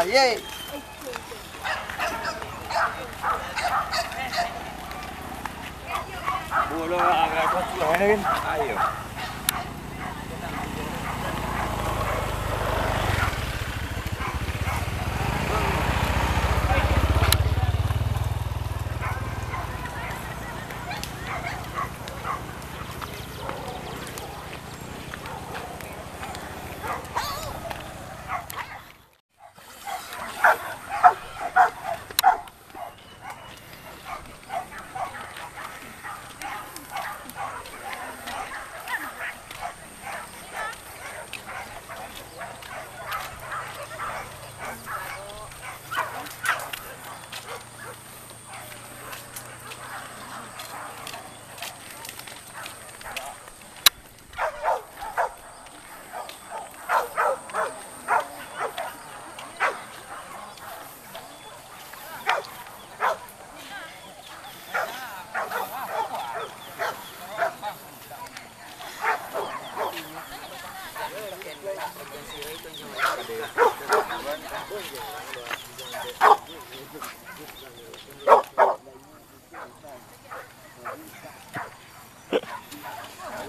Ye. Bola agak kecil kan? Ayo.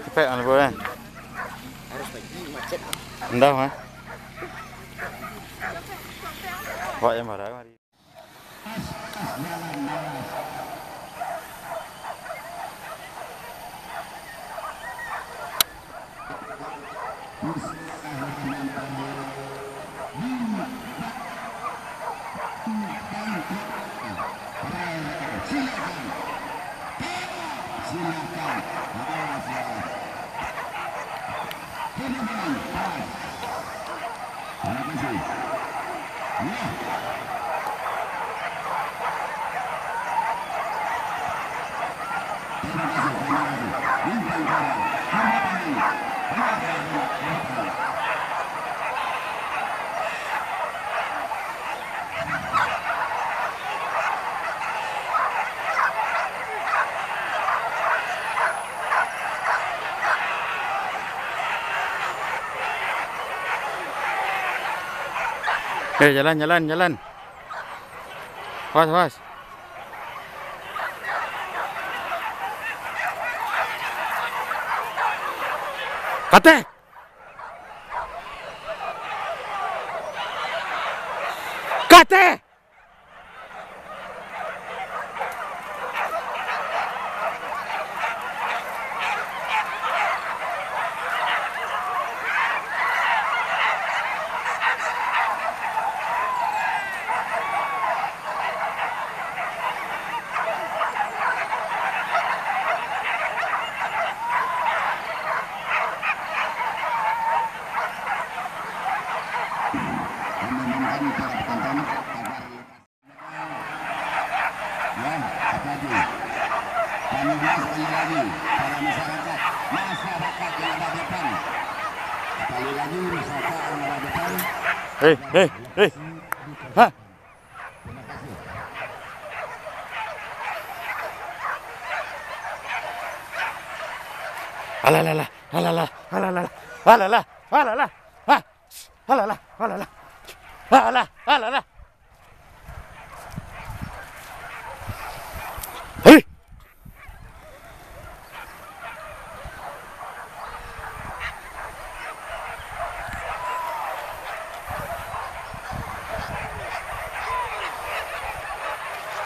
Cepet kan boleh. Harus pergi macet. Endah mah. Pak yang marah mari. Jalan. Was. Kate. Hei. Ha. Alalah. Hei.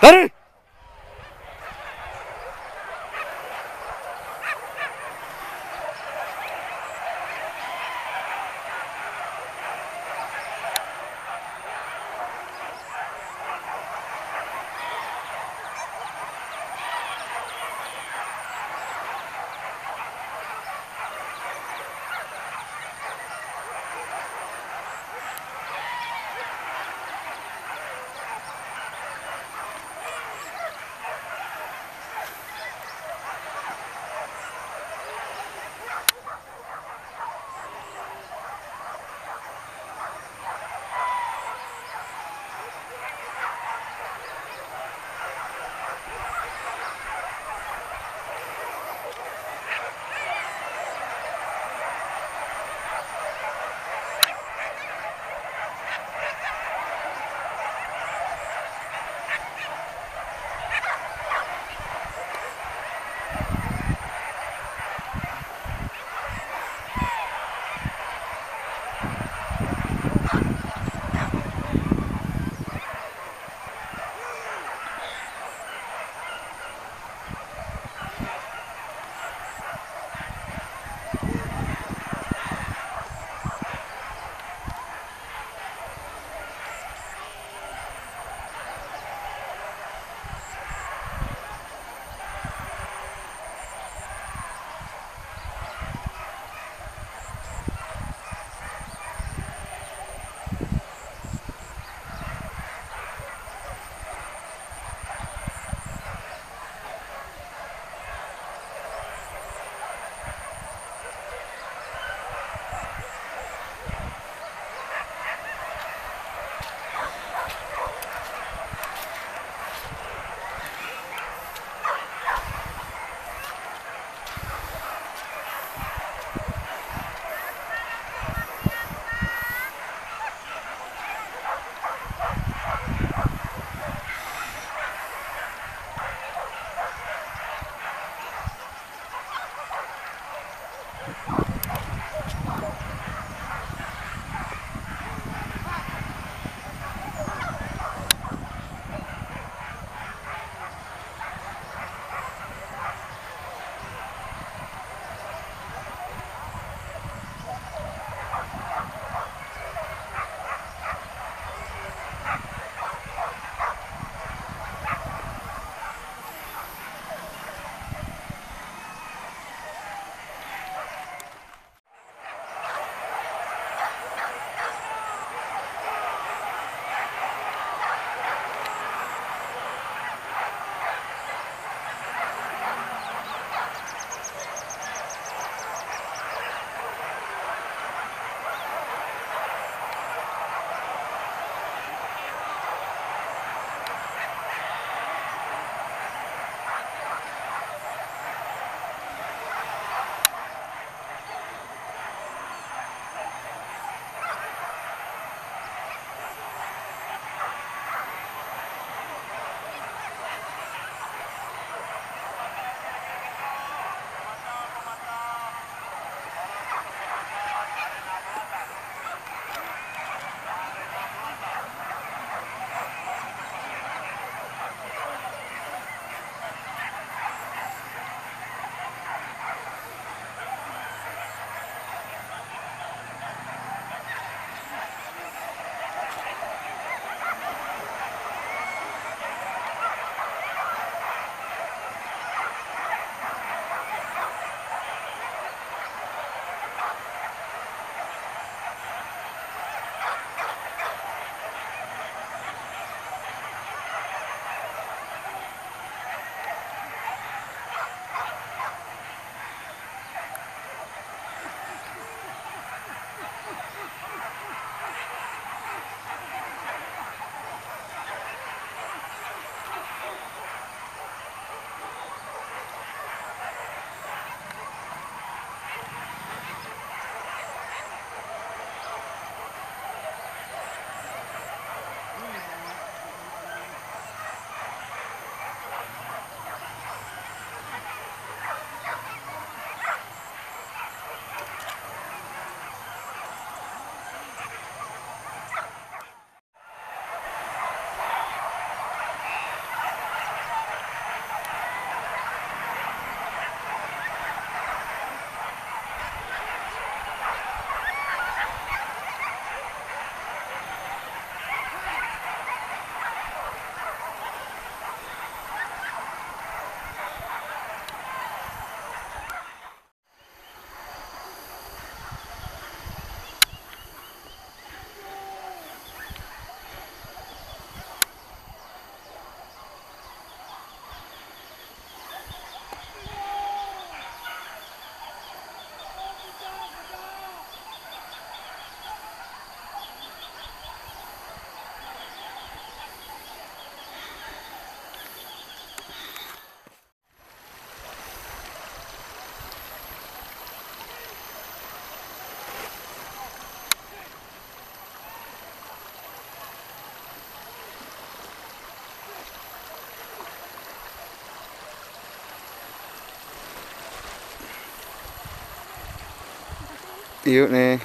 Lari. tiup nih.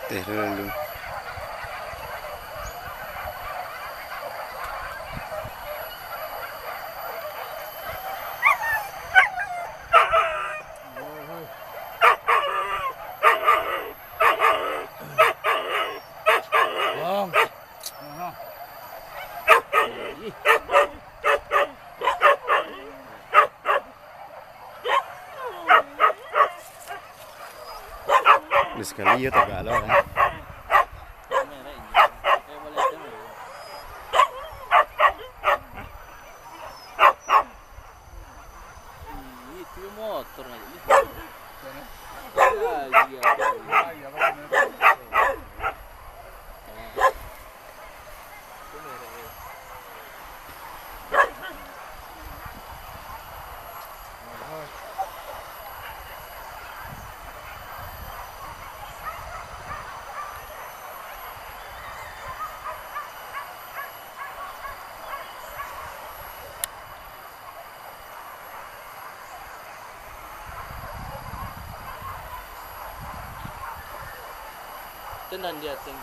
Teh dulu. Sekali ya tak galau kan. Itu motor aja. Tenan dia ting.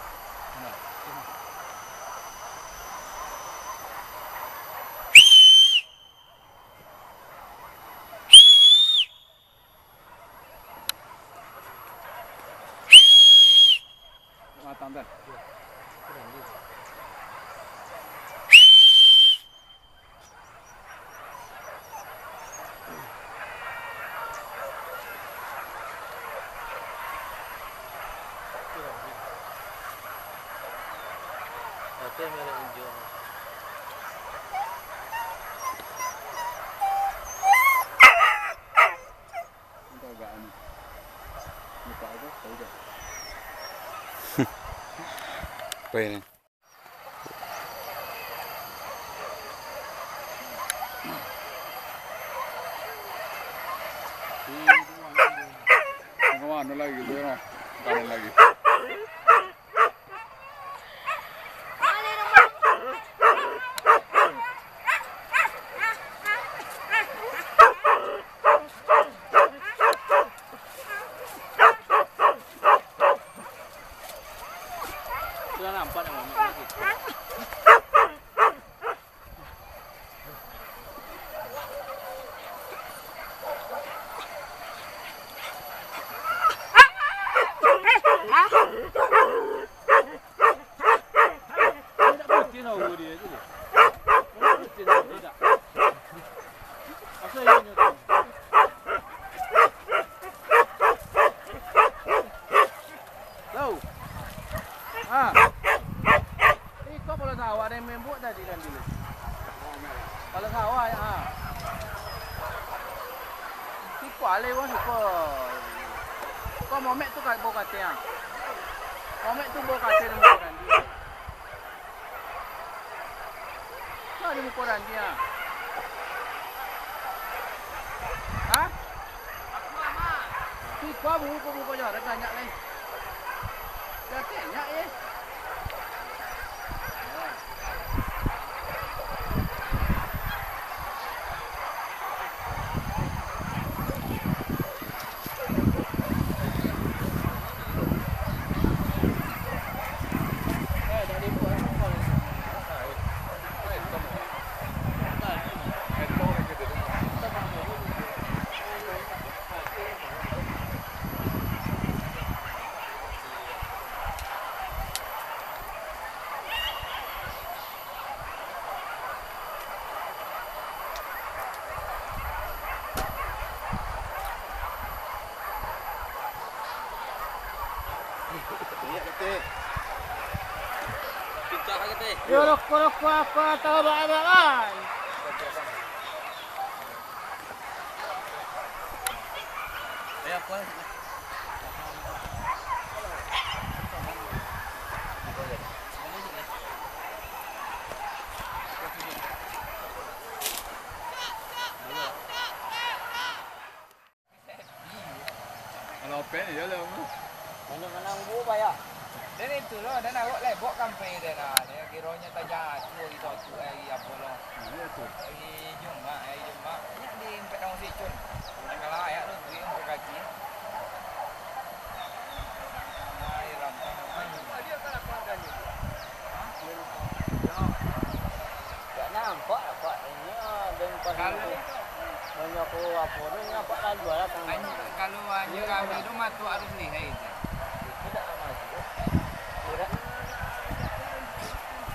Matang dah. Itu merah hijau. Itu agak aneh. Muka aku tahu dah. Apa ini? Mana lagi tu ya? Kanan lagi. Sudah nampak nama lagi. Kalau sawah ya. Tipu alih pun suka. Kau momek tu kat bawah katil yang. Momek tu bawah katil dia muka dan dia. Kau ada muka dan dia. Ha? Tipu apa muka je. Ada banyak lain. Dah banyak ya. Yorok apa tahu-tahuan. Ya apa? Kalau pen je lah. Mana bu bayar. Dan itu loh, dan awak lebok kampai dia lah. Dia kiranya tajam tu itu tu apa loh. Ya tu. Jumlah. Ni di empat tahun sicun. Kalau ayat tu dia untuk kaki. Nah, ramai. Banyak ko apa ni nampak lalu lah kan. Kalau hanya kami tu matu harus lihat. Tidak amat. Tidak.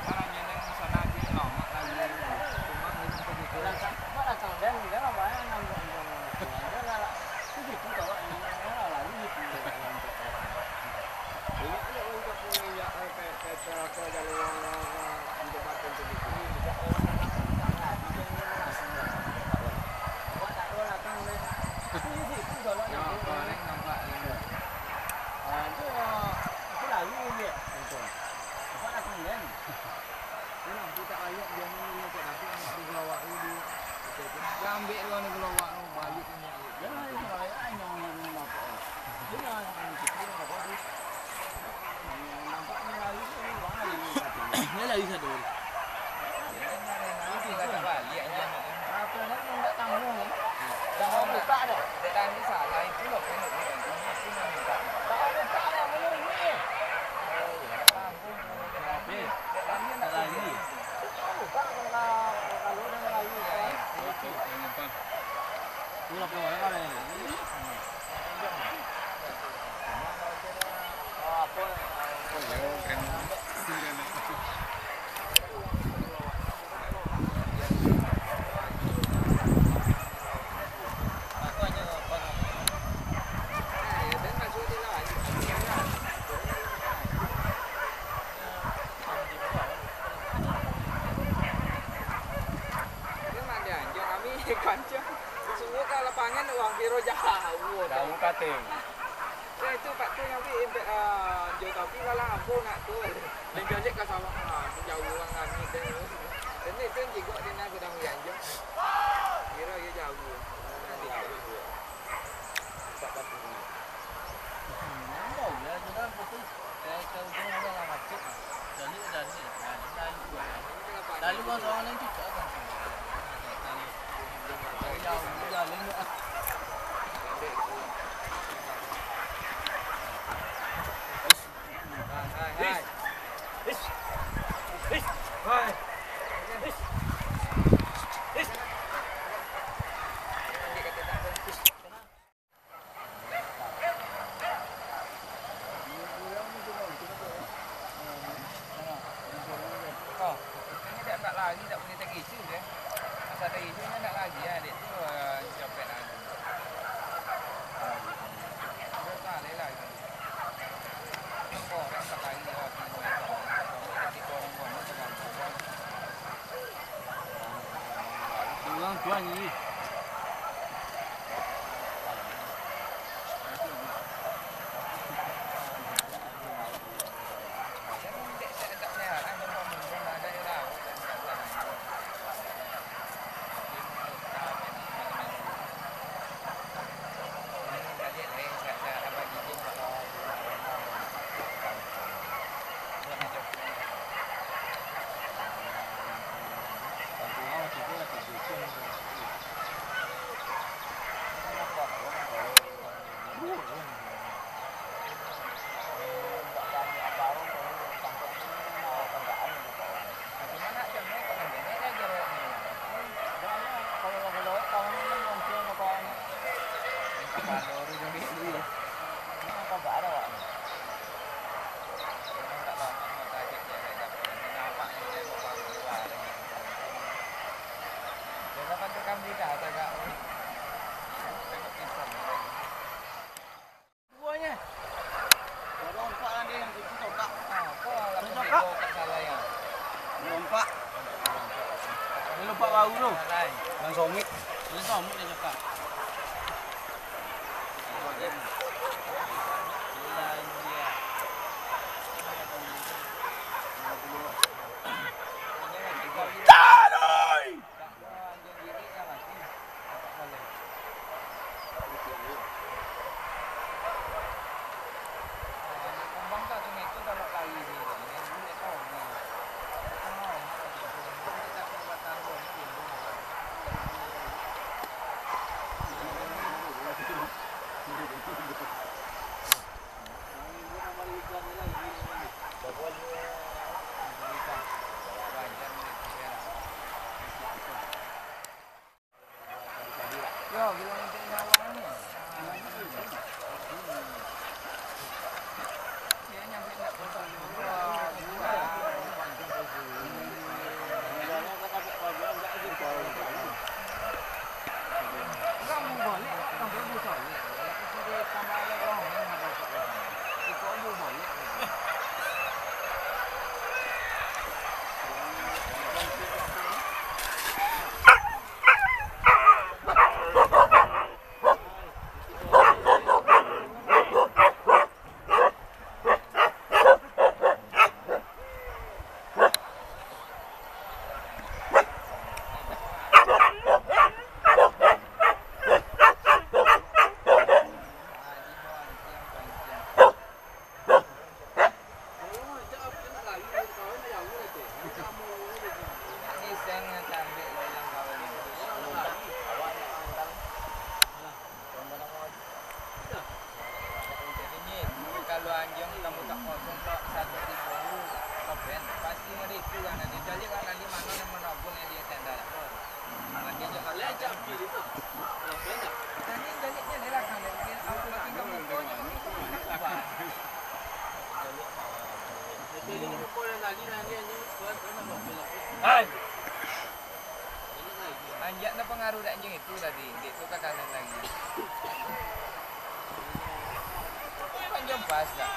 Caranya neng sana di lama lagi. Cuma itu begitu. Apa lah kang dan dia apa yang nambah. Dia lah. Itu juga lah lalu itu. Ini ada untuk punya kayak apa dari orang untuk makan tu ni. Ya, apa neng nampak ini. Itu lalu dia. Apa nak kang? Memang kita ayat dia ni nak tapi nak digelawak dulu. Dia ambil kau ni gelawak tu balik punya. Jangan yang yang apa. Jangan yang kita apa tu. Nampaknya lalu ni wahai. Dia lagi satu. Nanti kata balik aja. Apa nak tak tanggung. Dah buka dah. Dia tadi salah itu loh kan. Itu minta. Tak buka dah belum ni. Tanggung. Tapi Tadi nak lagi. Buka kalau dah lalu. Ni apa orang ni? Apa? Kancah. Semua ke lapangan orang kira jauh. Jauh kating. Ya itu Pak tu yang jauh tapi kalau aku nak tu. Dan jadi ke sawah jauh orang kami tu. Dan itu juga dia nak sedang janji. Kira dia jauh. Nanti jauh. Tak apa ni. Nampak ya, sudah betul. Kalau dia ada macet. Jadi lalu. Lalu orang lain juga kan. Giờ lên nữa. Lagi tak boleh tak isu dia. Masa ada isunya tak lagi ya, dia tu copet lagi. Dia tak leh lagi. Kau orang tak lagi orang tu. Kita orang pun tak kan. Orang tuan ni. Buahnya. Ada empat kan dia yang itu tokak. Lompat. Ini lompat baru tu. Dan somit. Ini somit dia cakap. Ben pasti ada itu kan dia jadi kan nanti mana yang menabung yang dia tenda. Nanti je kalau Lejak kiri tu. Banyak. nanti jadinya dia lah kan dia awak makin kamu punya makin kamu nak buat. Jadi ni kau yang tadi nanti ni buat nama bila. Hai. Anjak na pengaruh dak anjing itu tadi. Dia tu kan kanan lagi. Panjang pas dah.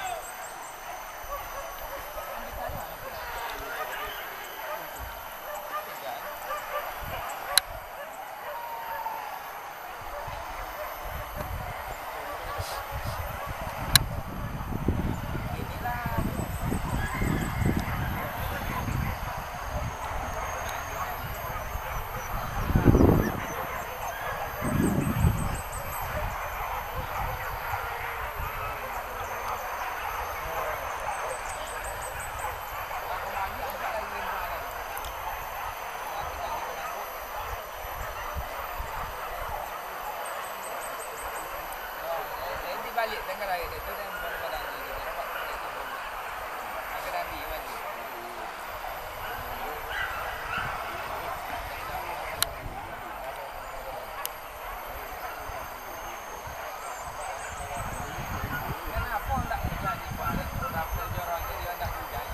Balik dengan air itu dan barang-barang ni dia dapat balik tu. Agar nanti balik. Kenapa tak jadi balik? Kenapa jorang dia tak hujan?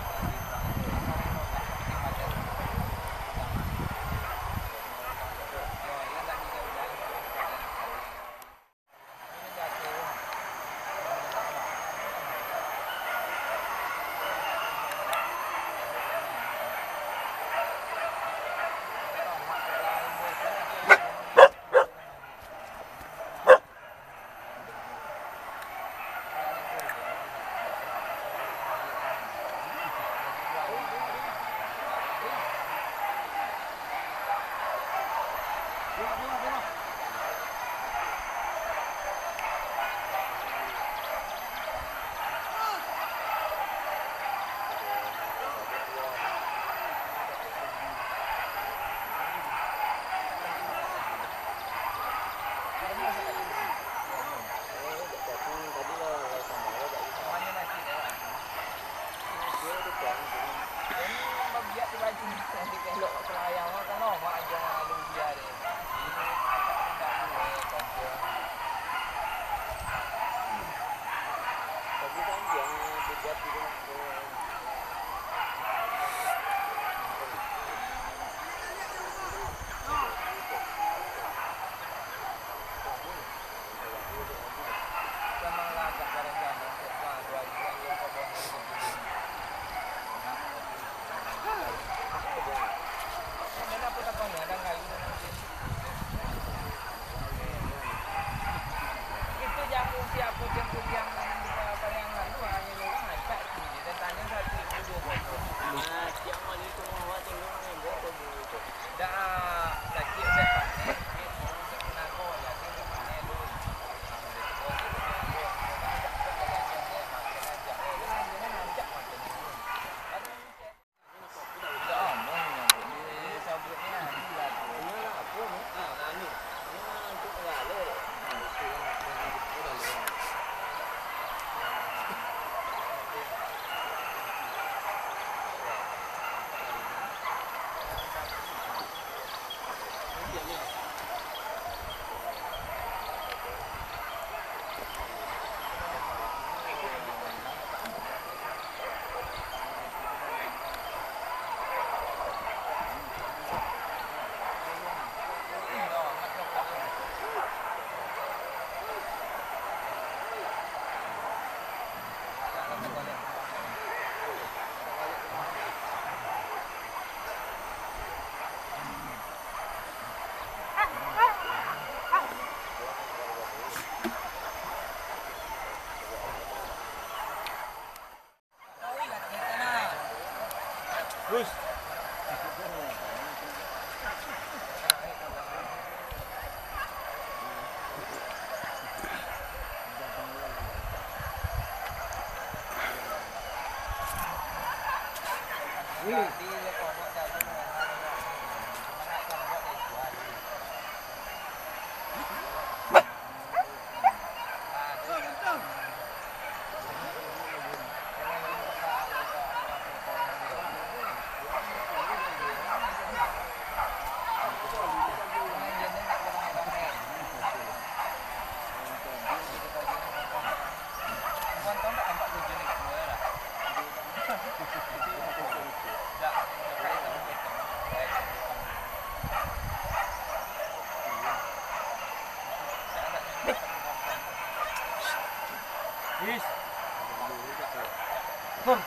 Ujung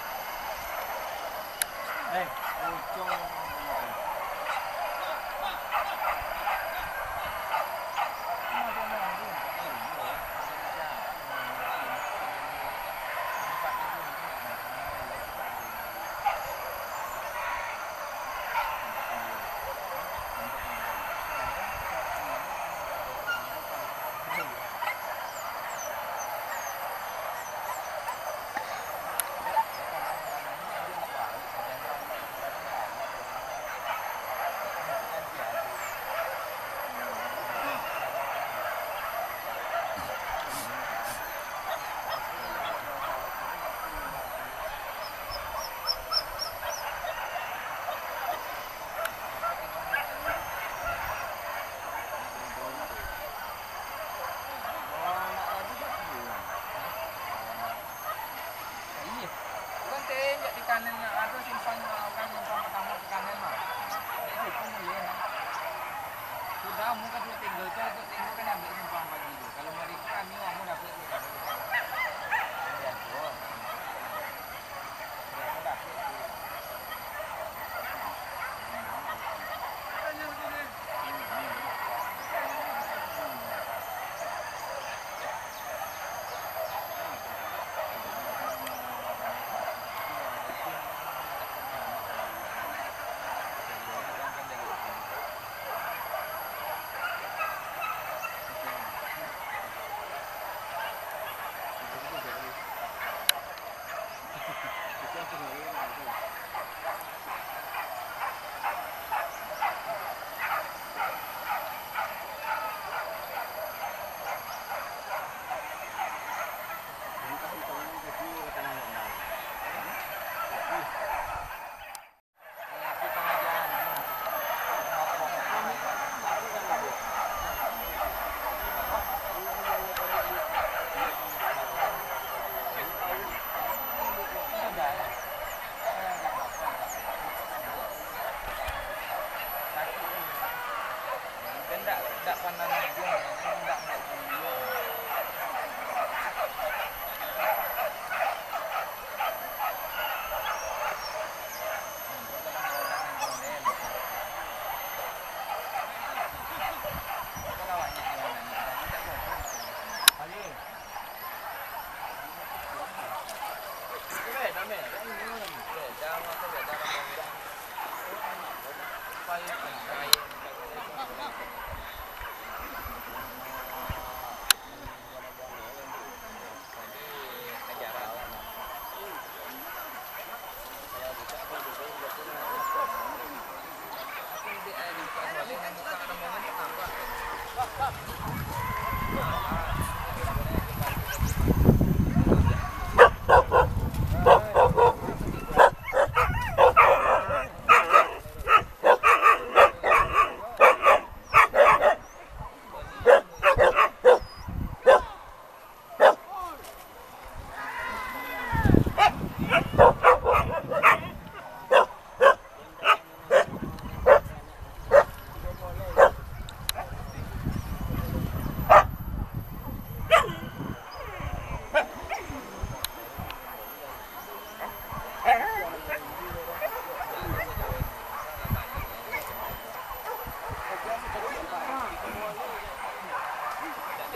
kanan ada simpan kan simpan pertama ke kanan mah. Itu pun boleh. Sudah muka tu tinggal kan ambil simpan pagi tu. Kalau mereka kami mau dapat tu kan. Ya tu. Ya dapat tu. Tak pandang dia, tak nak dia.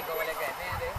Boleh kan ni ada.